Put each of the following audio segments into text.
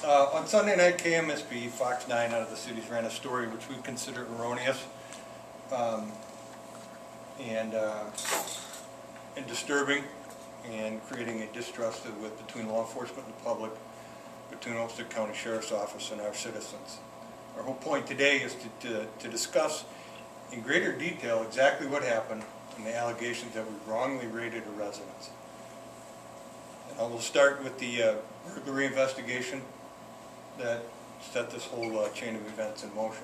On Sunday night, KMSB, Fox 9 out of the cities ran a story which we consider erroneous and disturbing, and creating a distrust between law enforcement and the public, between Olmsted County Sheriff's Office and our citizens. Our whole point today is to discuss in greater detail exactly what happened and the allegations that we wrongly raided a residence. And I will start with the burglary investigation that set this whole chain of events in motion.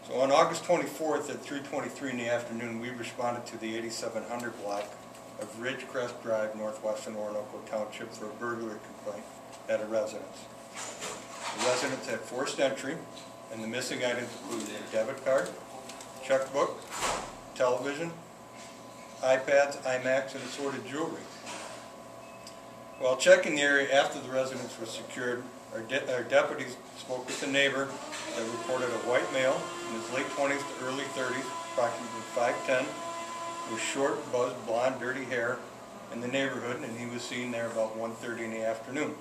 So on August 24th at 3:23 in the afternoon, we responded to the 8700 block of Ridgecrest Drive, northwestern Orinoco Township, for a burglary complaint at a residence. The residence had forced entry, and the missing items included a debit card, checkbook, television, iPads, iMacs, and assorted jewelry. While checking the area after the residence was secured, our deputies spoke with a neighbor that reported a white male in his late 20s to early 30s, approximately 5'10", with short, buzzed, blonde, dirty hair in the neighborhood, and he was seen there about 1:30 in the afternoon.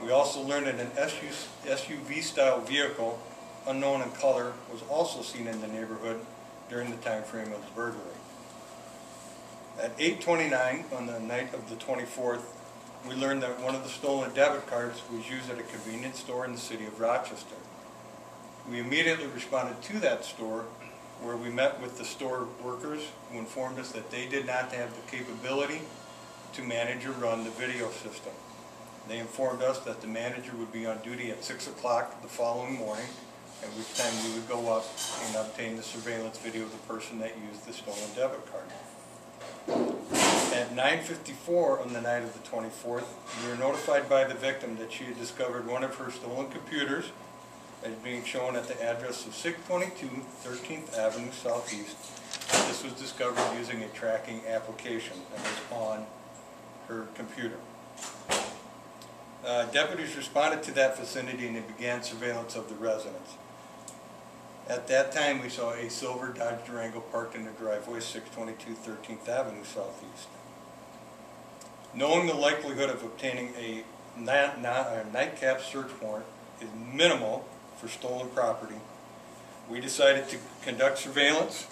We also learned that an SUV-style vehicle, unknown in color, was also seen in the neighborhood during the time frame of the burglary. At 8:29 on the night of the 24th, we learned that one of the stolen debit cards was used at a convenience store in the city of Rochester. We immediately responded to that store, where we met with the store workers who informed us that they did not have the capability to manage or run the video system. They informed us that the manager would be on duty at 6 o'clock the following morning, at which time we would go up and obtain the surveillance video of the person that used the stolen debit card. At 9:54 on the night of the 24th, we were notified by the victim that she had discovered one of her stolen computers as being shown at the address of 622 13th Avenue Southeast. This was discovered using a tracking application that was on her computer. Deputies responded to that vicinity and they began surveillance of the residence. At that time, we saw a silver Dodge Durango parked in the driveway, 622 13th Avenue Southeast. Knowing the likelihood of obtaining a nightcap search warrant is minimal for stolen property, we decided to conduct surveillance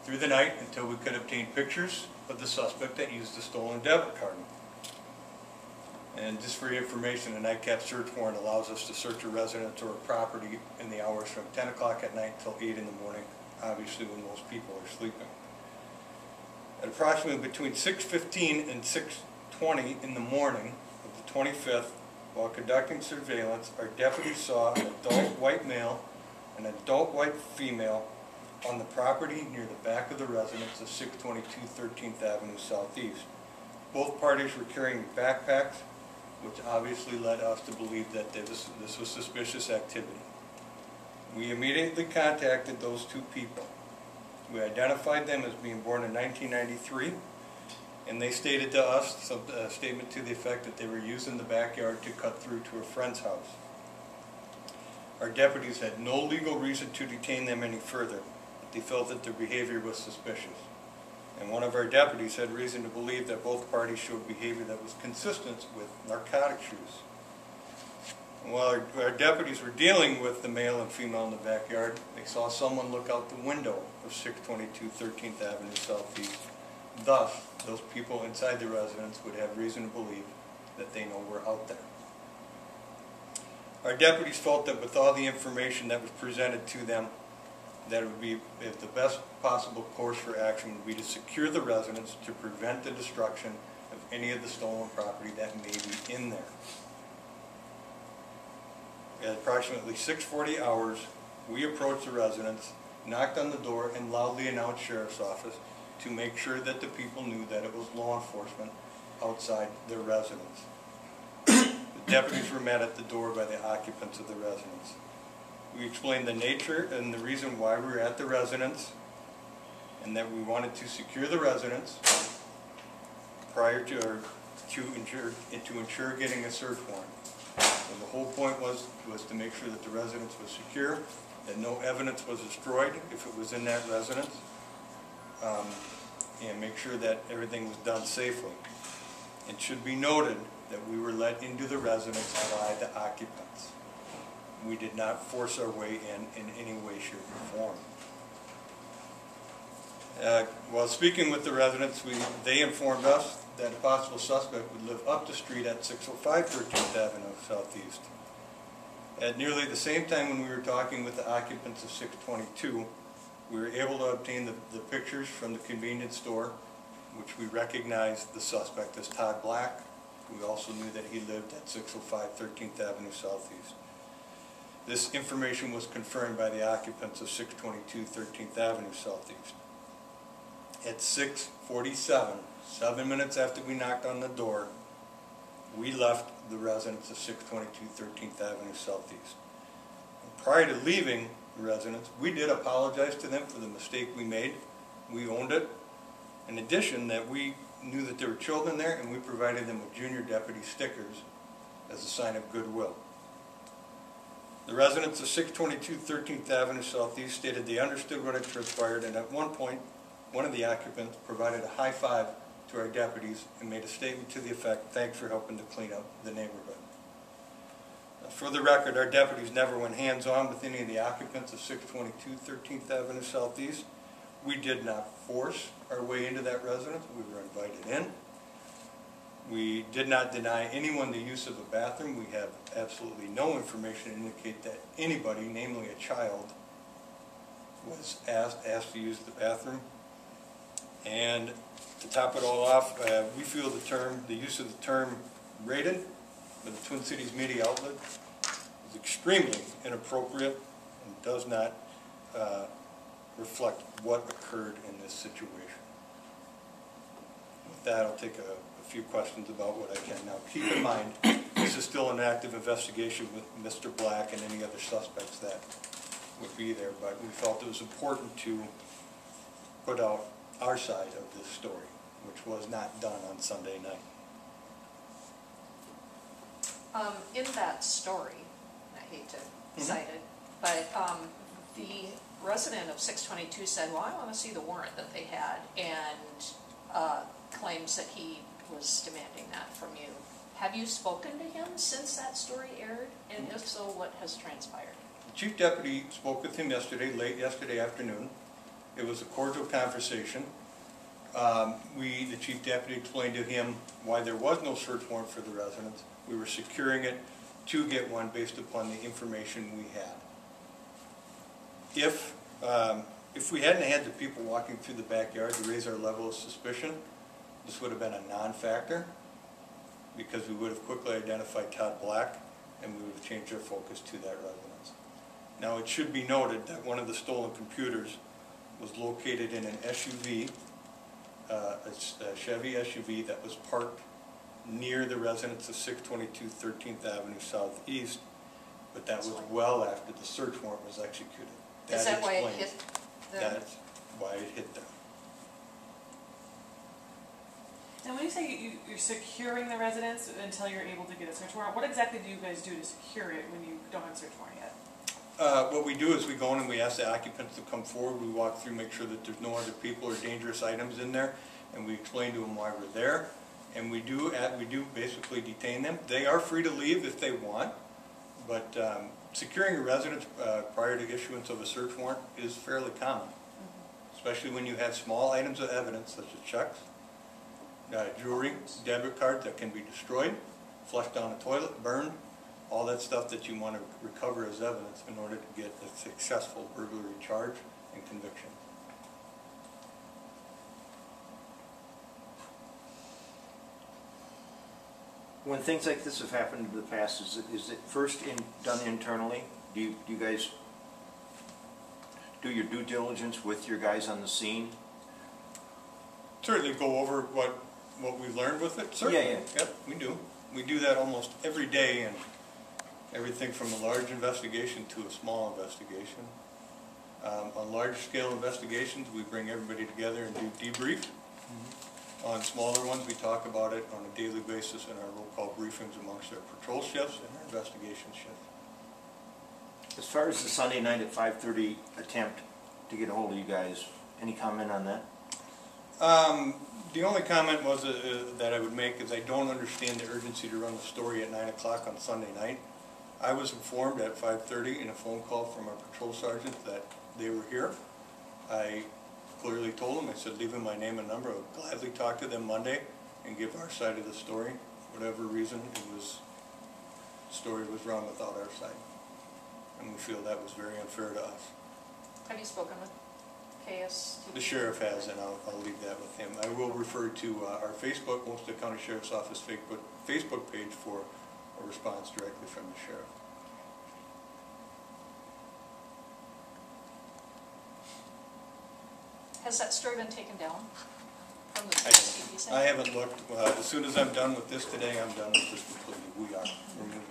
through the night until we could obtain pictures of the suspect that used the stolen debit card. And just for your information, a nightcap search warrant allows us to search a residence or a property in the hours from 10 o'clock at night until 8 in the morning, obviously when most people are sleeping. At approximately between 6:15 and 6:20 in the morning of the 25th, while conducting surveillance, our deputies saw an adult white male and an adult white female on the property near the back of the residence of 622 13th Avenue Southeast. Both parties were carrying backpacks, which obviously led us to believe that this was suspicious activity. We immediately contacted those two people. We identified them as being born in 1993, and they stated to us a statement to the effect that they were using the backyard to cut through to a friend's house. Our deputies had no legal reason to detain them any further, but they felt that their behavior was suspicious. And one of our deputies had reason to believe that both parties showed behavior that was consistent with narcotic use. And while our deputies were dealing with the male and female in the backyard, they saw someone look out the window of 622 13th Avenue Southeast. Thus, those people inside the residence would have reason to believe that they know we're out there. Our deputies felt that with all the information that was presented to them, that it would be the best possible course for action would be to secure the residence to prevent the destruction of any of the stolen property that may be in there. At approximately 6:40 hours, we approached the residence, knocked on the door, and loudly announced Sheriff's Office to make sure that the people knew that it was law enforcement outside their residence. The deputies were met at the door by the occupants of the residence. We explained the nature and the reason why we were at the residence, and that we wanted to secure the residence prior to ensure getting a search warrant. So the whole point was to make sure that the residence was secure, that no evidence was destroyed if it was in that residence, and make sure that everything was done safely. It should be noted that we were let into the residence by the occupants. We did not force our way in any way, shape, or form. While speaking with the residents, they informed us that a possible suspect would live up the street at 605 13th Avenue Southeast. At nearly the same time when we were talking with the occupants of 622, we were able to obtain the pictures from the convenience store, which we recognized the suspect as Todd Black. We also knew that he lived at 605 13th Avenue Southeast. This information was confirmed by the occupants of 622 13th Avenue Southeast. At 6:47, 7 minutes after we knocked on the door, we left the residence of 622 13th Avenue Southeast. And prior to leaving the residence, we did apologize to them for the mistake we made. We owned it. In addition, that we knew that there were children there, and we provided them with junior deputy stickers as a sign of goodwill. The residents of 622 13th Avenue Southeast stated they understood what had transpired, and at one point, one of the occupants provided a high five to our deputies and made a statement to the effect, "Thanks for helping to clean up the neighborhood." For the record, our deputies never went hands-on with any of the occupants of 622 13th Avenue Southeast. We did not force our way into that residence. We were invited in. We did not deny anyone the use of a bathroom. We have absolutely no information to indicate that anybody, namely a child, was asked to use the bathroom. And to top it all off, we feel the use of the term raided by the Twin Cities media outlet is extremely inappropriate and does not reflect what occurred in this situation. With that, I'll take a few questions about what I can. Now, keep in mind, this is still an active investigation with Mr. Black and any other suspects that would be there, but we felt it was important to put out our side of this story, which was not done on Sunday night. In that story, I hate to cite it, but the resident of 622 said, "Well, I want to see the warrant that they had," and claims that he was demanding that from you. Have you spoken to him since that story aired? And if so, what has transpired? The chief deputy spoke with him yesterday, late yesterday afternoon. It was a cordial conversation. The chief deputy explained to him why there was no search warrant for the residence. We were securing it to get one based upon the information we had. If we hadn't had the people walking through the backyard to raise our level of suspicion, this would have been a non-factor, because we would have quickly identified Todd Black and we would have changed our focus to that residence. Now, it should be noted that one of the stolen computers was located in an SUV, a Chevy SUV that was parked near the residence of 622 13th Avenue Southeast, but that was well after the search warrant was executed. Is that why it hit them? That's why it hit them. And when you say you're securing the residence until you're able to get a search warrant, what exactly do you guys do to secure it when you don't have a search warrant yet? What we do is we go in and we ask the occupants to come forward. We walk through, make sure that there's no other people or dangerous items in there, and we explain to them why we're there. And we do basically detain them. They are free to leave if they want, but securing a residence prior to issuance of a search warrant is fairly common, especially when you have small items of evidence such as checks, jewelry, debit cards that can be destroyed, flushed down the toilet, burned, all that stuff that you want to recover as evidence in order to get a successful burglary charge and conviction. When things like this have happened in the past, is it first done internally? Do you guys do your due diligence with your guys on the scene? Certainly go over what we learned with it. Certainly. Yeah. Yep, we do. We do that almost every day, and everything from a large investigation to a small investigation. On large-scale investigations, we bring everybody together and do debrief. On smaller ones, we talk about it on a daily basis in our roll call briefings amongst our patrol shifts and our investigation shift. As far as the Sunday night at 5:30 attempt to get a hold of you guys, any comment on that? The only comment was that I would make is I don't understand the urgency to run the story at 9 o'clock on Sunday night. I was informed at 5:30 in a phone call from our patrol sergeant that they were here. I clearly told them, I said, leave them my name and number. I would gladly talk to them Monday and give our side of the story. Whatever reason, the story was run without our side. And we feel that was very unfair to us. Have you spoken with KSTP? The sheriff has, and I'll leave that with him. I will refer to our Facebook, Olmsted County Sheriff's Office Facebook page for a response directly from the sheriff. Has that story been taken down from the KSTP side? I haven't looked. As soon as I'm done with this today, I'm done with this completely. We are. We're moving